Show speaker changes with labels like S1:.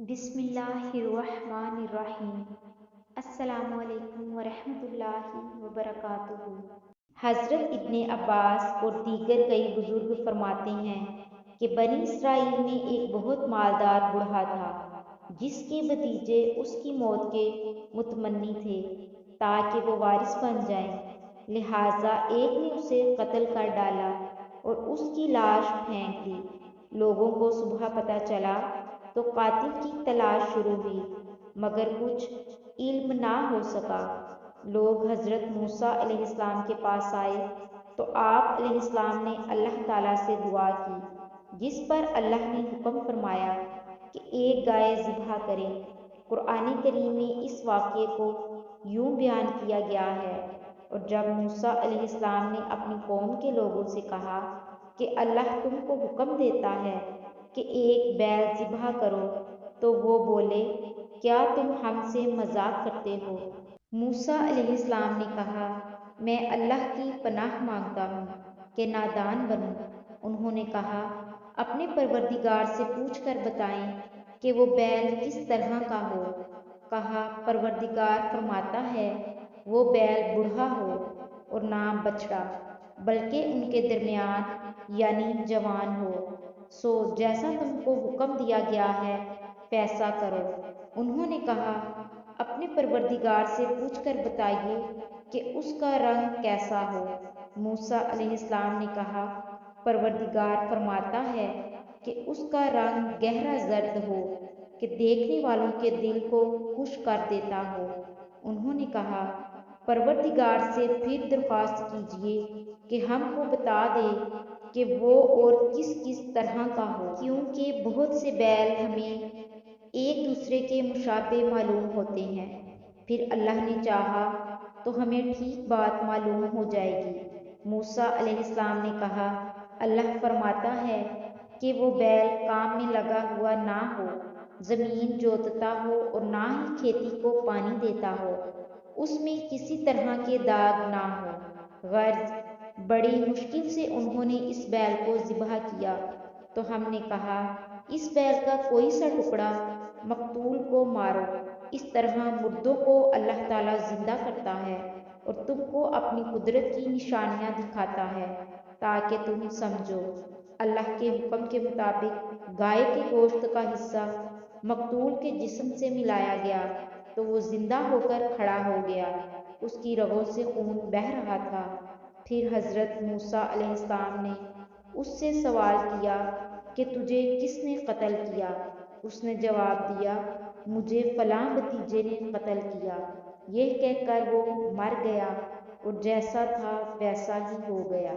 S1: بسم اللہ الرحمن الرحیم۔ السلام علیکم ورحمۃ اللہ وبرکاتہ۔ حضرت ابن عباس اور دیگر کئی بزرگ فرماتے ہیں کہ بنی اسرائیل میں ایک بہت مالدار بوڑھا تھا جس کے بھتیجے اس کی موت کے متمنی تھے تاکہ وہ وارث بن جائیں، لہٰذا ایک نے اسے قتل کر ڈالا اور اس کی لاش پھینک دی۔ لوگوں کو صبح پتہ چلا تو قاتل کی تلاش شروع ہوئی مگر کچھ علم نہ ہو سکا۔ لوگ حضرت موسیٰ علیہ السلام کے پاس آئے تو آپ علیہ السلام نے اللہ تعالیٰ سے دعا کی، جس پر اللہ نے حکم فرمایا کہ ایک گائے ذبح کریں۔ قرآن کریم میں اس واقعے کو یوں بیان کیا گیا ہے: اور جب موسیٰ علیہ السلام نے اپنی قوم کے لوگوں سے کہا کہ اللہ تم کو حکم دیتا ہے کہ ایک بیل ذبح کرو تو وہ بولے، کیا تم ہم سے مذاق کرتے ہو؟ موسیٰ علیہ السلام نے کہا، میں اللہ کی پناہ مانگتا ہوں کہ نادان بنوں۔ انہوں نے کہا، اپنے پروردگار سے پوچھ کر بتائیں کہ وہ بیل کس طرح کا ہو۔ کہا، پروردگار فرماتا ہے وہ بیل بوڑھا ہو اور نہ بچڑا، بلکہ ان کے درمیان یعنی جوان ہو، سو جیسا تم کو حکم دیا گیا ہے ویسا کرو۔ انہوں نے کہا، اپنے پروردگار سے پوچھ کر بتائیے کہ اس کا رنگ کیسا ہو۔ موسیٰ علیہ السلام نے کہا، پروردگار فرماتا ہے کہ اس کا رنگ گہرا زرد ہو کہ دیکھنے والوں کے دل کو خوش کر دیتا ہو۔ انہوں نے کہا، پروردگار سے پھر درخواست کیجیے کہ ہم کو بتا دے کہ وہ اور کس کس طرح کا ہو، کیونکہ بہت سے بیل ہمیں ایک دوسرے کے مشابہ معلوم ہوتے ہیں، پھر اللہ نے چاہا تو ہمیں ٹھیک بات معلوم ہو جائے گی۔ موسیٰ علیہ السلام نے کہا، اللہ فرماتا ہے کہ وہ بیل کام میں لگا ہوا نہ ہو، زمین جوتتا ہو اور نہ ہی کھیتی کو پانی دیتا ہو، اس میں کسی طرح کے داغ نہ ہو۔ غرض بڑی مشکل سے انہوں نے اس بیل کو ذبح کیا تو ہم نے کہا، اس بیل کا کوئی سا ٹکڑا مقتول کو مارو۔ اس طرح مردوں کو اللہ تعالیٰ زندہ کرتا ہے اور تم کو اپنی قدرت کی نشانیاں دکھاتا ہے تاکہ تم سمجھو۔ اللہ کے حکم کے مطابق گائے کے گوشت کا حصہ مقتول کے جسم سے ملایا گیا تو وہ زندہ ہو کر کھڑا ہو گیا، اس کی رگوں سے خون بہہ رہا تھا۔ پھر حضرت موسیٰ علیہ السلام نے اس سے سوال کیا کہ تجھے کس نے قتل کیا؟ اس نے جواب دیا، مجھے فلاں بھتیجے نے قتل کیا۔ یہ کہہ کر وہ مر گیا اور جیسا تھا ویسا ہی ہو گیا۔